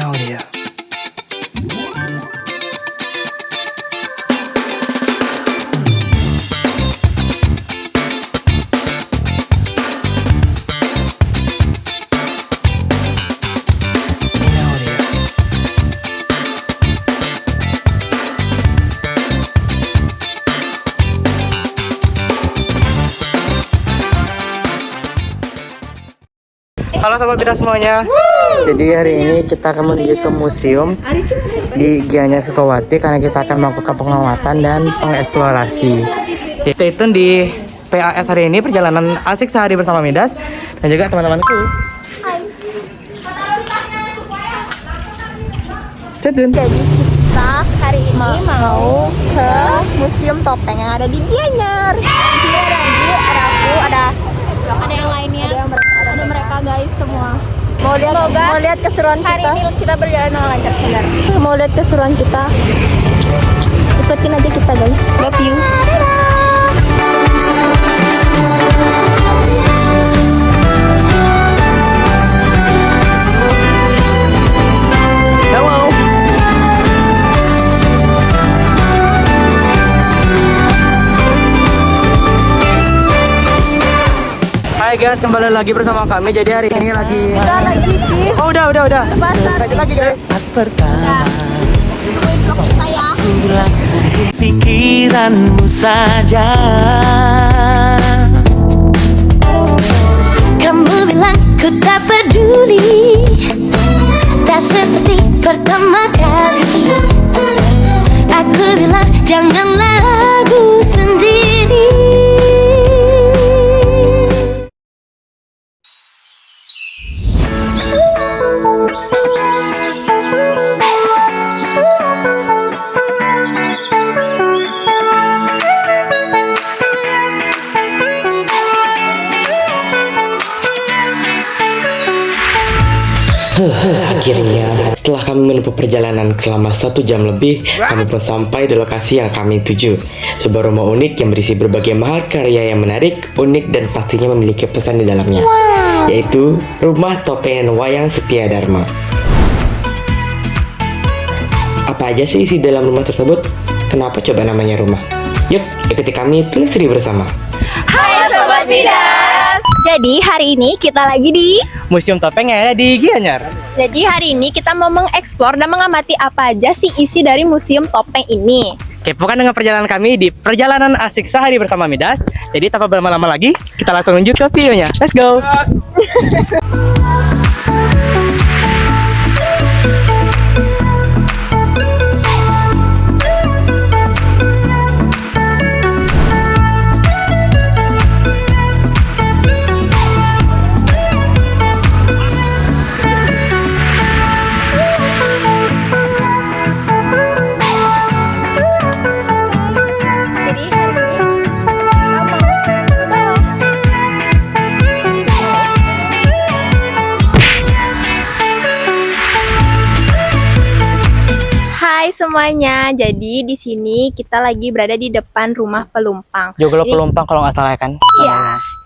Audio. Halo Sobat Bida semuanya. Jadi hari ini kita akan menuju ke museum di Gianyar Sukawati karena kita akan melakukan pengamatan dan pengeksplorasi. Stay tune di PAS hari ini, perjalanan asik sehari bersama Midas dan juga teman-temanku. Stay tune. Jadi kita hari ini mau ke Museum Topeng yang ada di Gianyar. Di sini ada Anggi, ada aku, ada yang lainnya. Ada mereka guys semua. Mau lihat keseruan kita. Hari ini kita berjalan dengan lancar sebentar. Mau lihat keseruan kita. Ikutin aja kita guys. Love you. Hai guys, kembali lagi bersama kami. Jadi hari ini lagi Oh udah. Lanjut lagi guys. Pertama Kita ya. pikiranmu saja. Kamu bilang ku tak peduli, tak seperti pertama kali. Aku bilang janganlah ragu sendiri. Akhirnya, setelah kami menempuh perjalanan selama 1 jam lebih, kami pun sampai di lokasi yang kami tuju. Sebuah rumah unik yang berisi berbagai mahakarya yang menarik, unik, dan pastinya memiliki pesan di dalamnya, yaitu Rumah Topengan Wayang Setia Dharma. Apa aja sih isi dalam rumah tersebut? Kenapa coba namanya rumah? Yuk, ikuti kami telusuri bersama. Hai Sobat Midas. Jadi hari ini kita lagi di Museum Topeng yang ada di Gianyar. Jadi hari ini kita mau mengeksplor dan mengamati apa aja sih isi dari Museum Topeng ini. Kepokan dengan perjalanan kami di perjalanan asik sehari bersama Midas. Jadi tanpa berlama-lama lagi, kita langsung lanjut ke videonya. Let's go. Jadi hari ini kita mau Hai semuanya. Jadi di sini kita lagi berada di depan rumah pelumpang. Joglo Jadi- Pelumpang kalau nggak salah kan? Iya.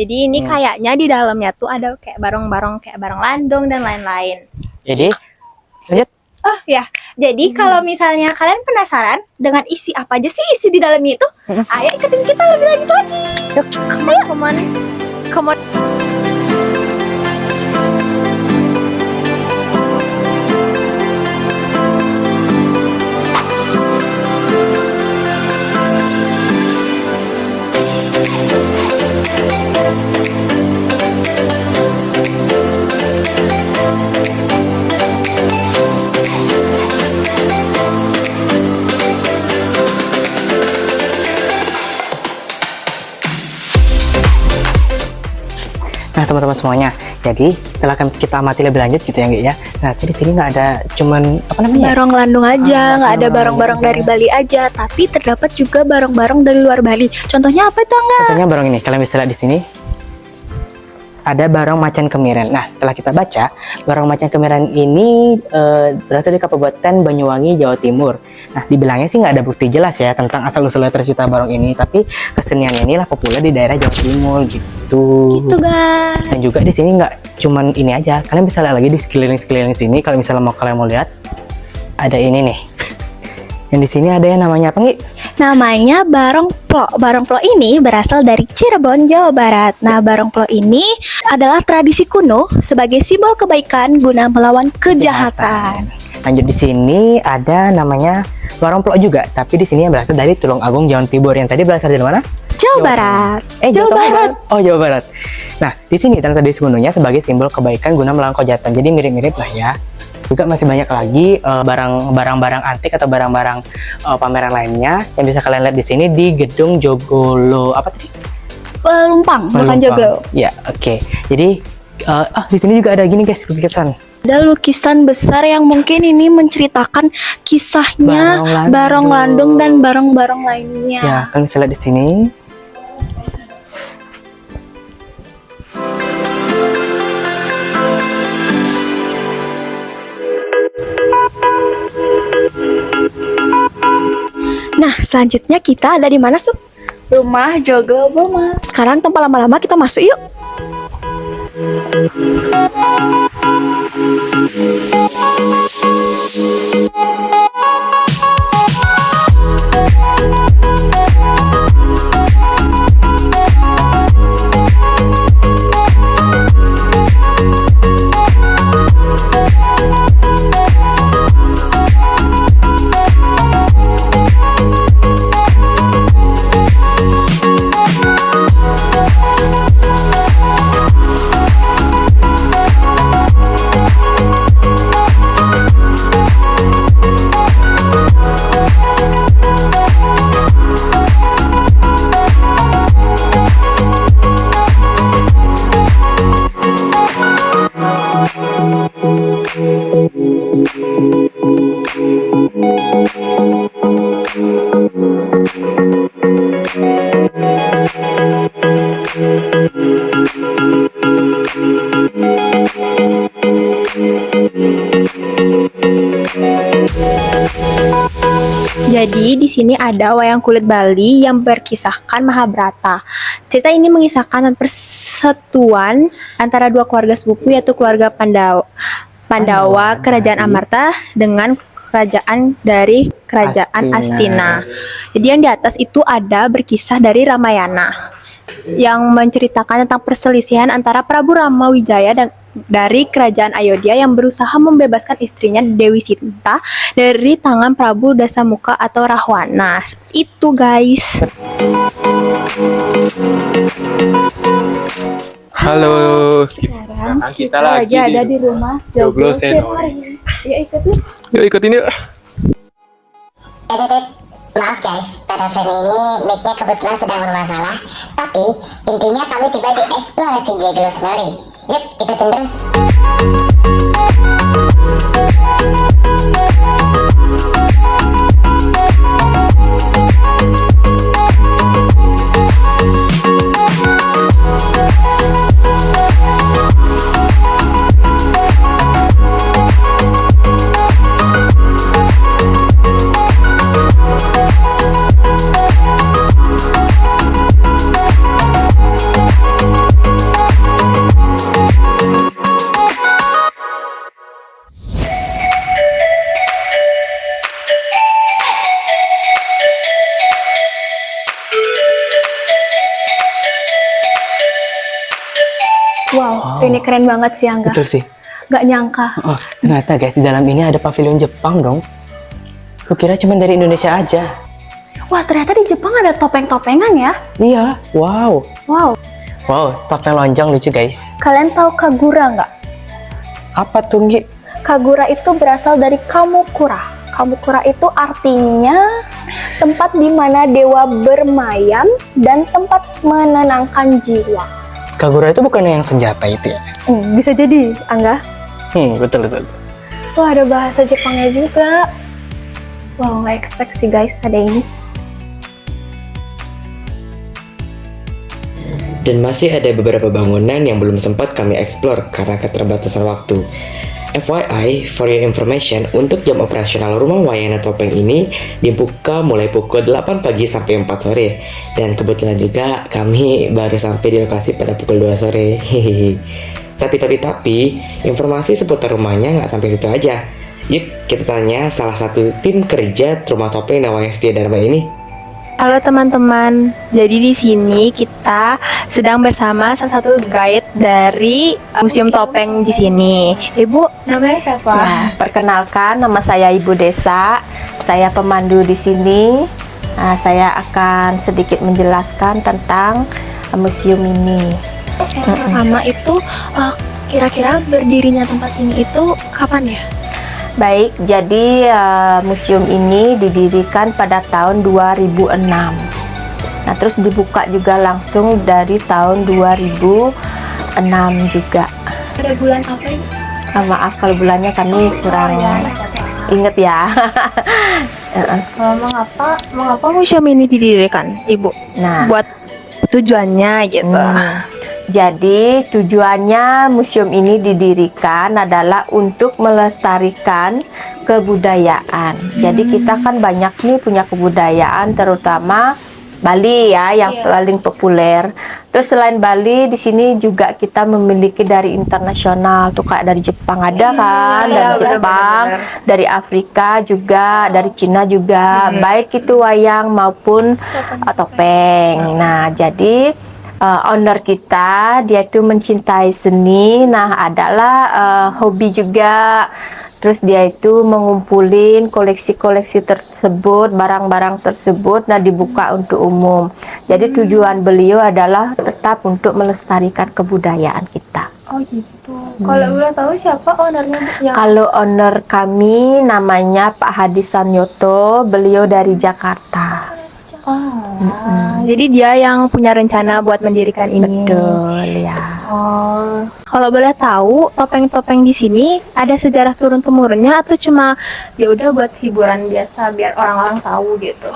Jadi ini kayaknya di dalamnya tuh ada kayak barang-barang kayak barang landung dan lain-lain. Jadi lanjut. Oh ya, jadi kalau misalnya kalian penasaran dengan isi apa aja sih isi di dalamnya itu, ayo ikutin kita lebih lanjut lagi. Yuk, come on. Nah teman-teman semuanya, jadi silahkan kita amati lebih lanjut gitu ya Nggak ya. Nah di sini nggak ada cuman apa namanya? Barang landung aja, nggak ada barang barang-barang landung dari aja. Bali aja, tapi terdapat juga barang-barang dari luar Bali. Contohnya apa itu enggak? Contohnya barang ini, kalian bisa lihat di sini. ada Barong Macan Kemiren. Nah, setelah kita baca, Barong Macan Kemiren ini berasal dari Kabupaten Banyuwangi, Jawa Timur. Nah, dibilangnya sih nggak ada bukti jelas ya tentang asal-usulnya tercipta barong ini, tapi kesenian inilah populer di daerah Jawa Timur gitu. Gitu guys. Dan juga di sini nggak cuman ini aja, kalian bisa lihat lagi di sekeliling sini. Kalau misalnya kalian mau lihat, ada ini nih. Yang di sini ada yang namanya apa nih? Namanya Barongplo. Barongplo ini berasal dari Cirebon, Jawa Barat. Nah, Barongplo ini adalah tradisi kuno sebagai simbol kebaikan guna melawan kejahatan. Lanjut di sini ada namanya Barongplo juga, tapi di sini yang berasal dari Tulungagung, Jawa Timur. Yang tadi berasal dari mana? Jawa Barat. Jawa Barat. Oh, Jawa Barat. Nah, di sini dalam tradisi kunonya sebagai simbol kebaikan guna melawan kejahatan. Jadi mirip-mirip lah ya. Juga masih banyak lagi barang-barang antik atau barang-barang pameran lainnya yang bisa kalian lihat di sini di Gedung Joglo apa tadi? Pelumpang, bukan Joglo. Ya, oke. Jadi di sini juga ada gini guys, lukisan. Ada lukisan besar yang mungkin ini menceritakan kisahnya Barong Landung dan barong-barong lainnya. Ya, kalian bisa lihat di sini. Nah, selanjutnya kita ada di mana, Sup? Rumah Joglo Boma. Sekarang tanpa lama-lama kita masuk yuk. Jadi di sini ada wayang kulit Bali yang berkisahkan Mahabharata. Cerita ini mengisahkan persatuan antara dua keluarga sepupu, yaitu keluarga Pandawa Kerajaan Amarta dengan kerajaan dari Kerajaan Astina. Jadi yang di atas itu ada berkisah dari Ramayana yang menceritakan tentang perselisihan antara Prabu Ramawijaya dan dari Kerajaan Ayodhya yang berusaha membebaskan istrinya Dewi Sinta dari tangan Prabu Dasamuka atau Rahwana. Itu guys. Halo, Sekarang kita lagi ada di rumah Joglo Senori. Ya ikut yuk. Yuk ikutin yuk. Maaf guys, pada frame ini mic-nya kebetulan sedang bermasalah. Tapi intinya kami tiba di eksplorasi Joglo Senori. Yuk ikutin terus. Wow, ini keren banget sih Angga. Betul sih. Gak nyangka. Oh, ternyata guys di dalam ini ada pavilion Jepang dong. Kukira cuma dari Indonesia aja. Wah, ternyata di Jepang ada topeng-topengan ya. Iya, wow. Wow. Wow, topeng lonjong lucu guys. Kalian tahu Kagura nggak? Apa tuh, Nggi? Kagura itu berasal dari Kamukura. Kamukura itu artinya tempat di mana dewa bermayam dan tempat menenangkan jiwa. Kagura itu bukan yang senjata itu ya? Bisa jadi, Angga. Betul. Wah, ada bahasa Jepangnya juga. Wow, nggak expect sih guys ada ini. Dan masih ada beberapa bangunan yang belum sempat kami eksplor karena keterbatasan waktu. FYI, for your information, untuk jam operasional Rumah Wayang Topeng ini dibuka mulai pukul 8 pagi sampai 4 sore. Dan kebetulan juga kami baru sampai di lokasi pada pukul 2 sore. Tapi, informasi seputar rumahnya nggak sampai situ aja. Yuk, kita tanya salah satu tim kerja Rumah Topeng Nawang Setia Dharma ini. Halo teman-teman, jadi di sini kita sedang bersama salah satu guide dari Museum Topeng di sini. Ibu, namanya siapa? Nah, perkenalkan, nama saya Ibu Desa. Saya pemandu di sini. Saya akan sedikit menjelaskan tentang museum ini. Pertama itu kira-kira berdirinya tempat ini itu kapan ya? Baik, jadi museum ini didirikan pada tahun 2006. Nah, terus dibuka juga langsung dari tahun 2006 juga. Ada bulan apa ini? Maaf kalau bulannya kami kurang inget ya. Mengapa museum ini didirikan, Ibu? Nah, Buat tujuannya gitu. Jadi tujuannya museum ini didirikan adalah untuk melestarikan kebudayaan. Jadi kita kan banyak nih punya kebudayaan, terutama Bali ya yang paling populer. Terus selain Bali di sini juga kita memiliki dari internasional tuh kayak dari Jepang ada kan, dari Jepang, dari Afrika juga, dari Cina juga, baik itu wayang maupun topeng. Nah, jadi owner kita dia itu mencintai seni, nah adalah hobi juga, terus dia itu mengumpulin koleksi-koleksi tersebut, barang-barang tersebut, nah dibuka untuk umum. Jadi tujuan beliau adalah tetap untuk melestarikan kebudayaan kita. Oh gitu. Kalau boleh tahu siapa ownernya? Kalau owner kami namanya Pak Hadi Sanyoto, beliau dari Jakarta. Jadi dia yang punya rencana buat mendirikan ini. Betul ya. Oh, kalau boleh tahu topeng-topeng di sini ada sejarah turun temurunnya atau cuma ya udah buat hiburan biasa biar orang-orang tahu gitu?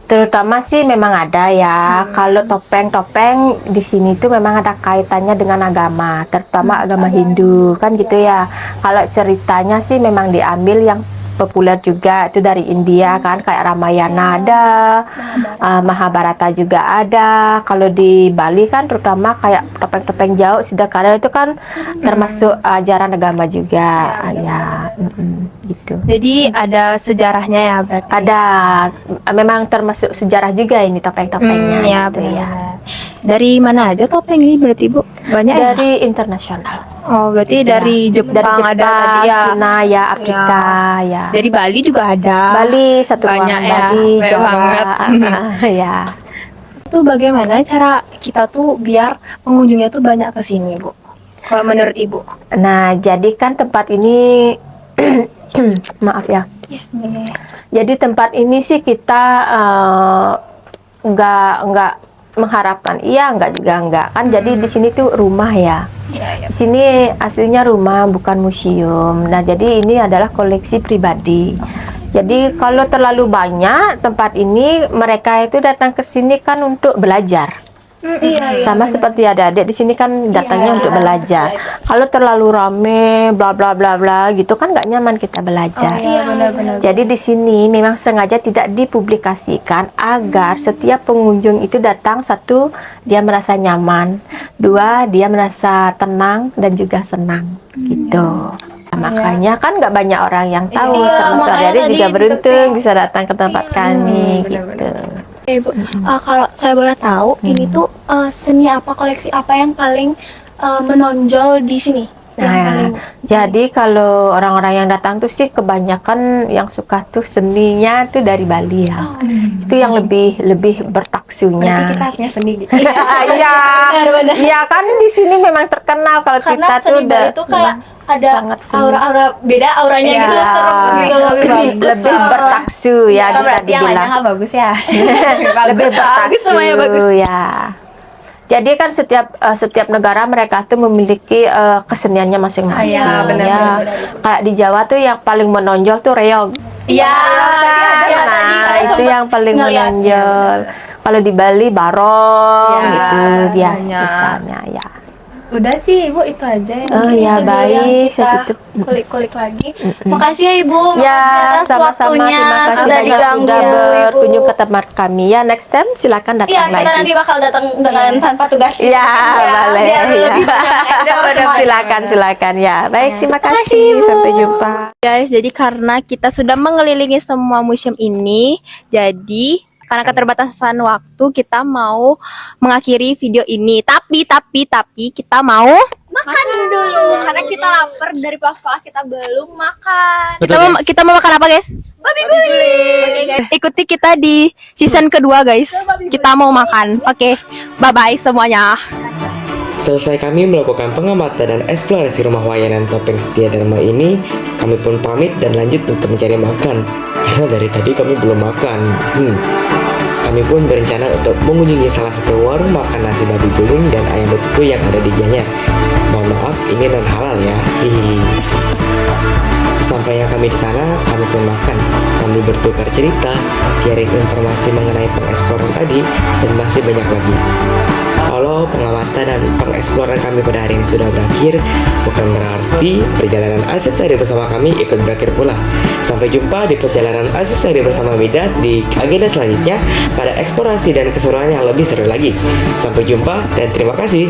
Terutama sih memang ada ya. Kalau topeng-topeng di sini tuh memang ada kaitannya dengan agama, terutama agama Hindu kan gitu ya. Kalau ceritanya sih memang diambil yang populer juga itu dari India kan, kayak Ramayana ada, Mahabharata juga ada. Kalau di Bali kan terutama kayak topeng-topeng Jawa Sidakara itu kan termasuk ajaran agama juga ya, gitu. Jadi ada sejarahnya ya berarti. Ada, memang termasuk sejarah juga ini topeng-topengnya Ya gitu ya. benar. Dari mana aja topeng ini berarti Bu? Banyak ya? Dari internasional. Oh berarti dari Jepang, ada tadi ya. Cina ya, Afrika ya. Dari Bali juga ada. Bali satu Banyak ruangan, ya, Bali, banyak Jawa, banget. ya. Itu bagaimana cara kita tuh biar pengunjungnya tuh banyak ke sini Bu? Kalau menurut Ibu? Nah, jadi kan tempat ini maaf ya. Jadi tempat ini sih kita nggak mengharapkan, iya nggak juga nggak kan. Jadi di sini tuh rumah ya. Di sini aslinya rumah bukan museum. Nah, jadi ini adalah koleksi pribadi. Jadi kalau terlalu banyak tempat ini, mereka itu datang ke sini kan untuk belajar. Sama seperti adik-adik di sini kan datangnya untuk belajar. Kalau terlalu rame bla bla bla bla gitu kan nggak nyaman kita belajar. Jadi di sini memang sengaja tidak dipublikasikan agar setiap pengunjung itu datang, satu dia merasa nyaman, dua dia merasa tenang dan juga senang gitu. Makanya kan nggak banyak orang yang tahu, termasuk adik-adik juga beruntung bisa datang ke tempat kami gitu. Ibu, kalau saya boleh tahu, ini tuh seni apa, koleksi apa yang paling menonjol di sini? Nah, jadi kalau orang-orang yang datang tuh sih kebanyakan yang suka tuh seninya tuh dari Bali ya. Itu yang lebih bertaksunya. Kita punya seni gitu. Iya, iya kan di sini memang terkenal kalau Karena kita tuh seni Bali itu kayak ada sangat seni. aura-aura beda, auranya gitu serem gitu, lebih bertaksu ya, bisa berarti yang dibilang. lainnya bagus ya. Lebih bertaksu semuanya bagus. ya. Jadi kan setiap negara mereka tuh memiliki keseniannya masing-masing. Iya, benar, ya. benar. Kayak di Jawa tuh yang paling menonjol tuh reog. Iya, Nah, itu yang paling menonjol. Kalau di Bali barong Ya, gitu biasa banyak. misalnya ya. Udah sih Ibu, itu aja yang Oh mungkin ya itu dulu yang baik, kita saya tutup. kulik-kulik lagi. Makasih ya Ibu, makasih Ya, atas sama-sama. waktunya Terima kasih sudah banyak diganggu sudah berkunjung Ibu. ke tempat kami. Ya, next time silakan datang Iya, lagi. kita nanti bakal datang dengan tanpa tugas. Ya, boleh. Biar Ya. lebih banyak explore semuanya. Silakan ya. Baik, terima Terima kasih, kasih. Bu. Sampai jumpa. Guys, jadi karena kita sudah mengelilingi semua museum ini, jadi karena keterbatasan waktu kita mau mengakhiri video ini. Tapi kita mau makan dulu karena kita lapar dari pulang sekolah, kita belum makan. Kita mau makan apa, guys? Babi guling. Oke, guys. Ikuti kita di season kedua, guys. Kita mau makan. Oke. Bye-bye semuanya. Selesai kami melakukan pengamatan dan eksplorasi rumah wayanan topeng Setia Dharma ini, kami pun pamit dan lanjut untuk mencari makan. Karena dari tadi kami belum makan. Kami pun berencana untuk mengunjungi salah satu warung makan nasi babi guling dan ayam betutu yang ada di Gianyar. Mohon maaf, ini non halal ya. Hihi. Sesampainya kami di sana, kami pun makan. Kami bertukar cerita, sharing informasi mengenai pengeksploran tadi, dan masih banyak lagi. Walau pengamatan dan pengeksploran kami pada hari ini sudah berakhir, bukan berarti perjalanan Aziz Sari bersama kami ikut berakhir pula. Sampai jumpa di perjalanan Aziz Sari bersama Midas di agenda selanjutnya pada eksplorasi dan keseruan yang lebih seru lagi. Sampai jumpa dan terima kasih.